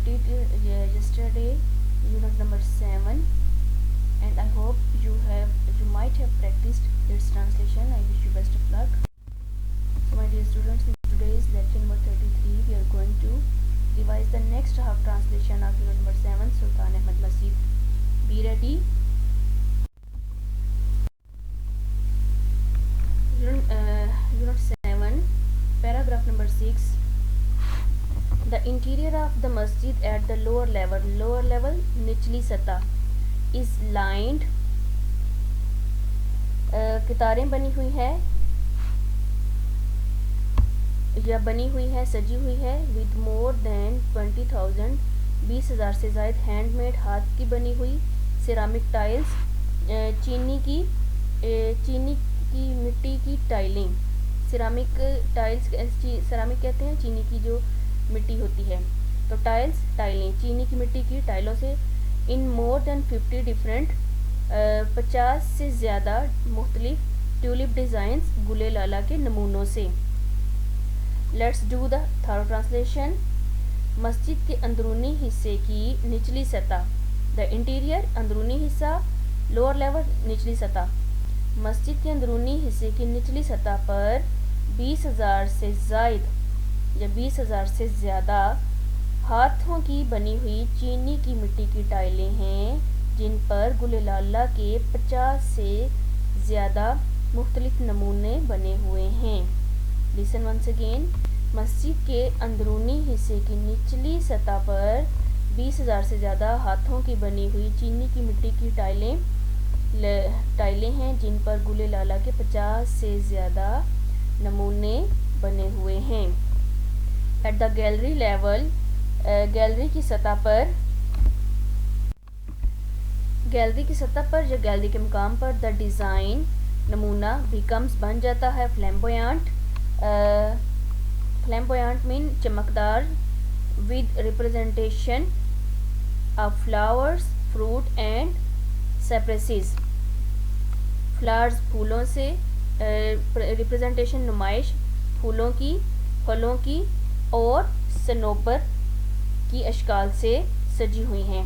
completed yesterday unit number 7, and I hope you might have practiced its translation. I wish you best of luck. So my dear students, in today's lecture number 33 we are going to revise the next half translation of unit number 7, Sultan Ahmed Masjid. Be ready. Unit 7, paragraph number 6. The interior of the masjid at the lower level निचली सतह is lined, कितारें बनी हुई है या बनी हुई है, सजी हुई है with more than 20,000 20,000 से ज़ायद हैंडमेड हाथ की बनी हुई सिरामिक टाइल्स, चीनी की मिट्टी की टाइलें, सिरामिक टाइल्स सिरामिक कहते हैं चीनी की जो मिट्टी होती है, तो टाइलें चीनी की मिट्टी की टाइलों से इन मोर देन 50 डिफरेंट 50 से ज़्यादा मुख्तलिफ ट्यूलिप डिज़ाइंस गुले लाला के नमूनों से। Let's do the thorough translation. मस्जिद के अंदरूनी हिस्से की निचली सतह, द इंटीरियर अंदरूनी हिस्सा, लोअर लेवल निचली सतह। मस्जिद के अंदरूनी हिस्से की निचली सतह पर 20,000 से ज़ायद या 20,000 से ज़्यादा हाथों की बनी हुई चीनी की मिट्टी की टाइलें हैं, जिन पर गुले लाला के 50 से ज़्यादा मुख्तलिफ नमूने बने हुए हैं। Listen once again. मस्जिद के अंदरूनी हिस्से की निचली सतह पर 20,000 से ज़्यादा हाथों की बनी हुई चीनी की मिट्टी की टाइलें हैं, जिन पर गुले लाला के 50 से ज़्यादा नमूने बने हुए हैं। At the gallery level, gallery की सतह पर या गैलरी के मुकाम पर द डिज़ाइन नमूना बिकम्स बन जाता है फ्लैम्बोयांट, फ्लैम्बोयांट मीन चमकदार, with representation of flowers fruit and cypresses, flowers फूलों से, रिप्रेजेंटेशन नुमाइश फूलों की, फलों की और सनोबर की अशकाल से सजी हुई हैं।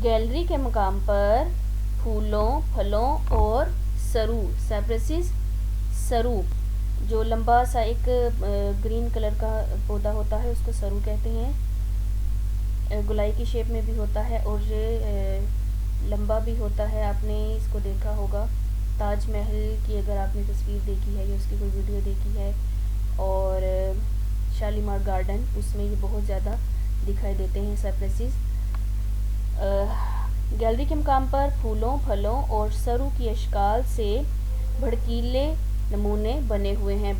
गैलरी के मकाम पर फूलों, फलों और सरू, साइप्रेसिस सरू, जो लंबा सा एक ग्रीन कलर का पौधा होता है उसको सरू कहते हैं, गुलाई की शेप में भी होता है और ये लंबा भी होता है। आपने इसको देखा होगा ताज महल की, अगर आपने तस्वीर देखी है या उसकी कोई वीडियो देखी है, और शालीमार गार्डन, उसमें ये बहुत ज़्यादा दिखाई देते हैं साइप्रेसिस। गैलरी के मकाम पर फूलों, फलों और सरू की अशकाल से भड़कीले नमूने बने हुए हैं,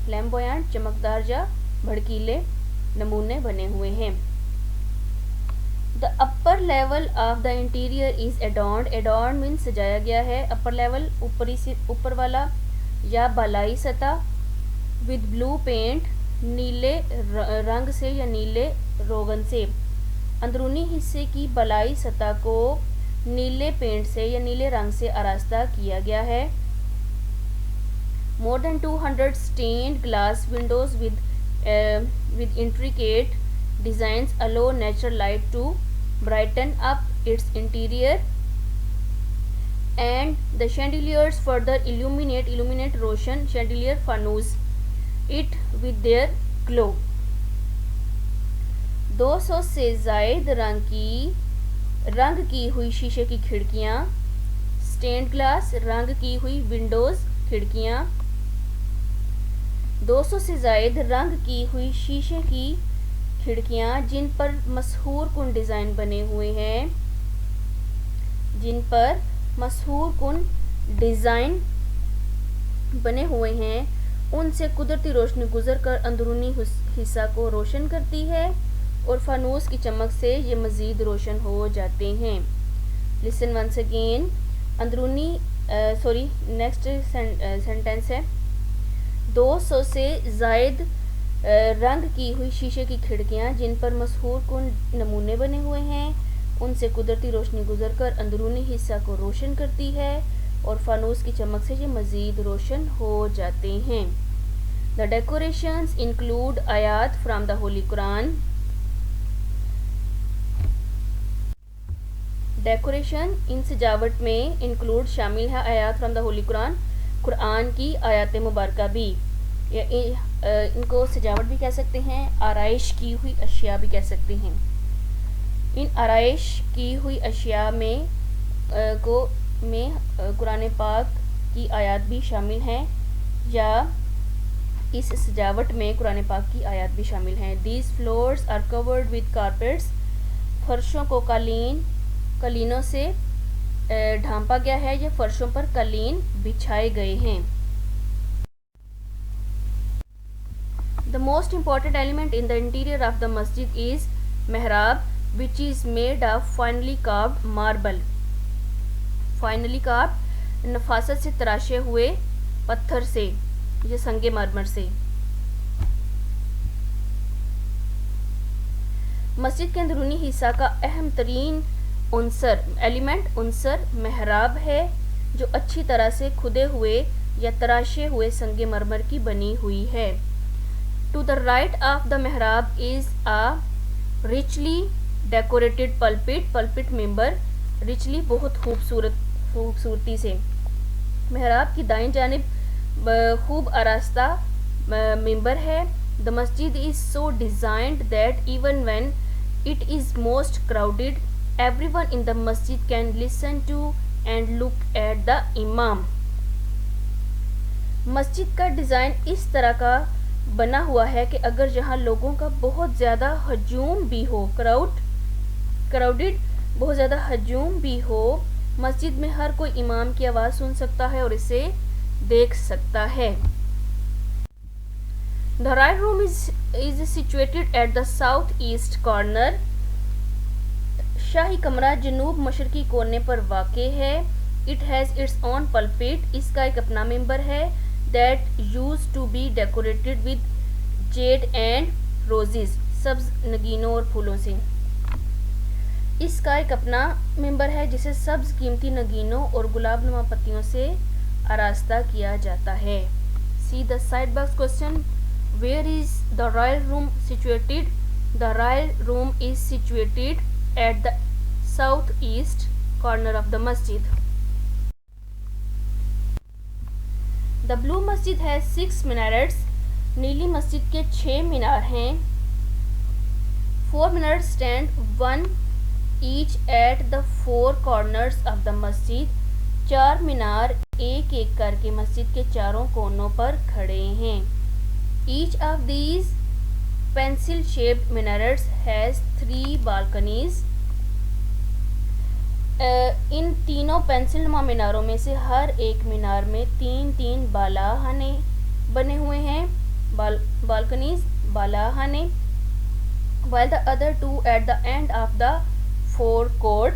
फ्लैम्बोयांट चमकदार या भड़कीले नमूने बने हुए हैं। The upper level of the interior is adorned, adorn mean सजाया गया है, अपर लेवल ऊपर वाला या बालाई सतह, विद ब्लू पेंट नीले रंग से या नीले रोगन से। अंदरूनी हिस्से की बालाई सतह को नीले पेंट से या नीले रंग से आरास्ता किया गया है। More than 200 stained glass windows with intricate designs allow natural light to brighten up its interior, and the chandeliers further illuminate Roshan chandelier fanus it with their glow। 200 से ज़ायद रंग की हुई शीशे की खिड़कियाँ, स्टेन्ड ग्लास रंग की हुई विंडोज़ खिड़कियाँ, 200 से ज़ायद रंग की हुई शीशे की खिड़कियाँ, जिन पर मशहूर कुन डिज़ाइन बने हुए हैं, उनसे कुदरती रोशनी गुजरकर अंदरूनी हिस्सा को रोशन करती है और फानूस की चमक से ये मज़ीद रोशन हो जाते हैं। Listen once again. अंदरूनी नेक्स्ट सेंटेंस है, 200 से ज़ायद रंग की हुई शीशे की खिड़कियाँ, जिन पर मशहूर कुन नमूने बने हुए हैं, उनसे कुदरती रोशनी गुजरकर अंदरूनी हिस्सा को रोशन करती है और फानूस की चमक से ये मज़ीद रोशन हो जाते हैं। The decorations include ayat from the Holy Quran. Decoration in सजावट में इंक्लूड शामिल है आयात फ्रॉम द होली कुरान, कुरान की आयात मुबारका भी, या इनको सजावट भी कह सकते हैं, आराइश की हुई अशिया भी कह सकते हैं। इन आराइश की हुई अशिया में कुरान पाक की आयत भी शामिल हैं, या इस सजावट में कुरान पाक की आयत भी शामिल हैं। These floors are covered with carpets, फर्शों को कालीनों से ढांपा गया है या फर्शों पर कालीन बिछाए गए हैं। The most important element in the interior of the मस्जिद इज मेहराब, which is made of finely carved marble, finely carved नफासत से तराशे हुए पत्थर से या संगे मरमर से। मस्जिद के अंदरूनी हिस्सा का अहम तरीन उनसर मेहराब है, जो अच्छी तरह से खुदे हुए या तराशे हुए संगे मरमर की बनी हुई है। To the right of the मेहराब is a richly decorated pulpit मेंबर, रिचली बहुत खूबसूरती से। मेहराब की दाईं जानिब खूब आरास्ता मेंबर है। द मस्जिद is so designed that even when it is most crowded everyone in the मस्जिद can listen to and look at the इमाम। मस्जिद का डिज़ाइन इस तरह का बना हुआ है कि अगर यहाँ लोगों का बहुत ज़्यादा हजूम भी हो, क्राउडेड बहुत ज़्यादा हजूम भी हो, मस्जिद में हर कोई इमाम की आवाज़ सुन सकता है और इसे देख सकता है। The right room is situated at the south east corner. शाही कमरा जनूब मशरकी कोने पर वाक़े है। It has its own pulpit, इसका एक अपना मेंबर है। That used to be decorated with jade and roses, सब्ज नगीनों और फूलों से। इसका एक अपना मेंबर है जिसे सब्ज कीमती नगीनों और गुलाब नुमा पत्तियों से आरास्ता किया जाता है। See the side box question, where is the royal room situated? The royal room is situated at the south east corner of the masjid. The blue masjid है 6 minarettes, नीली मस्जिद के 6 मीनार हैं। 4 minarets stand one each at the 4 corners of the मस्जिद, 4 मीनार एक एक करके मस्जिद के चारों कोनों पर खड़े हैं। Each of these pencil shaped minarets has 3 balconies. इन तीनों पेंसिल नुमा मीनारों में से हर एक मीनार में 3-3 बालाखाने बने हुए हैं, balconies बालाखाने। while the other two at the end of the forecourt,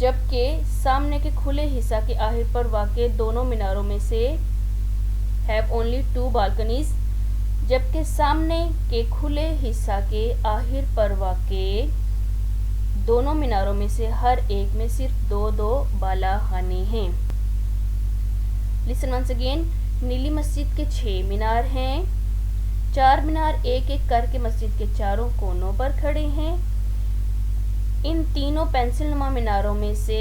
जबकि सामने के खुले हिस्सा के आखिर पर वाक़े दोनों मीनारों में से have only 2 balconies, जबकि सामने के खुले हिस्सा के आखिर पर वाक़े दोनों मीनारों में से हर एक में सिर्फ 2-2 बालाखाने हैं। लिसन वंस अगेन, नीली मस्जिद के 6 मीनार हैं, 4 मीनार एक एक करके मस्जिद के चारों कोनों पर खड़े हैं। इन तीनों पेंसिल नुमा मीनारों में से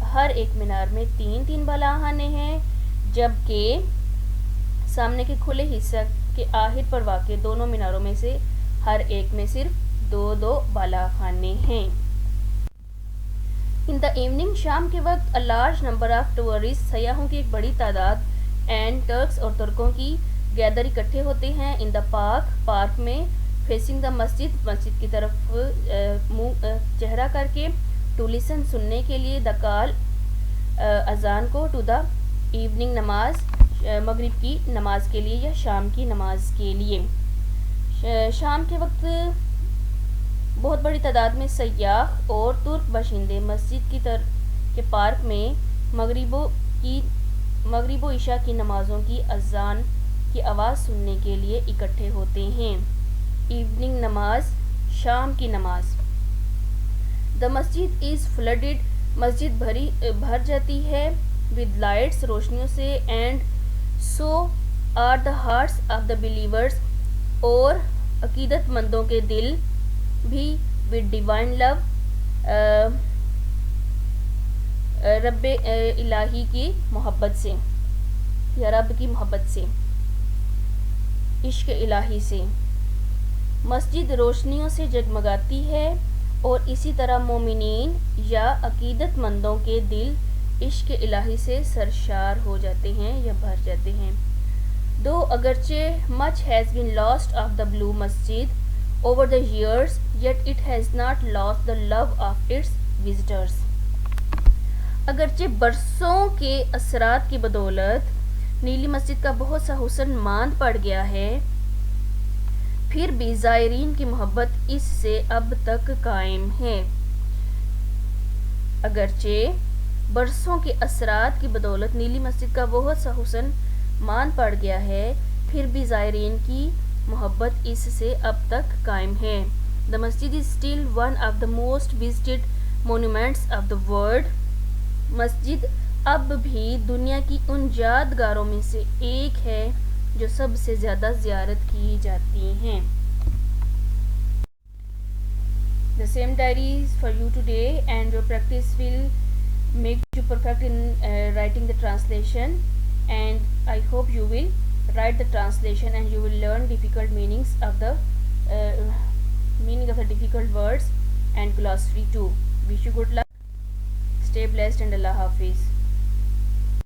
हर एक मीनार में 3-3 बालाखाने हैं, जबकि सामने के खुले हिस्से के आखिर पर वाक़े दोनों मीनारों में से हर एक में सिर्फ 2-2 बालाखाने हैं। इन द इवनिंग, शाम के वक्त, a large number of tourist, सयाहों की एक बड़ी तादाद, एंड टर्क्स और तुर्कों की गैदर इकट्ठे होते हैं। इन द पार्क में, फेसिंग द मस्जिद की तरफ मुंह चेहरा करके, टू लिसन सुनने के लिए, द कॉल अजान को, टू द इवनिंग नमाज मगरिब की नमाज के लिए या शाम की नमाज के लिए। शाम के वक्त बहुत बड़ी तादाद में सयाह और तुर्क बाशिंदे मस्जिद के पार्क में मगरिब व इशा की नमाज़ों की अजान की आवाज़ सुनने के लिए इकट्ठे होते हैं। इवनिंग नमाज, शाम की नमाज। द मस्जिद इज़ फ्लडेड, मस्जिद भर जाती है, विद लाइट्स, रोशनियों से, and so are the hearts of the believers, اور عقیدت مندوں کے دل بھی with divine love رب الہی کی محبت سے یا رب کی محبت سے، عشق الہی سے۔ مسجد روشنیوں سے جگمگاتی ہے اور اسی طرح مومنین یا عقیدت مندوں کے دل عشق الہی سے سرشار ہو جاتے ہیں یا بھر جاتے ہیں۔ Though اگرچہ much has been lost of the blue masjid over the years, yet it has not lost the love of its visitors. اگرچہ برسوں کے اثرات کی بدولت نیلی مسجد کا بہت سا حسن ماند پڑ گیا ہے، پھر بھی زائرین کی محبت اس سے اب تک قائم ہے۔ اگرچہ برسوں کے اثرات کی بدولت نیلی مسجد کا بہت سا حسن ماند پڑ گیا ہے، پھر بھی زائرین کی محبت اس سے اب تک قائم ہے۔ The masjid is still one of the most visited monuments of the world. مسجد اب بھی دنیا کی ان یادگاروں میں سے ایک ہے جو سب سے زیادہ زیارت کی جاتی ہیں۔ The same diary is for you today, and your practice will make you perfect in writing the translation, and I hope you will write the translation and you will learn difficult meanings of the difficult words and glossary too. Wish you good luck. Stay blessed and Allah Hafiz.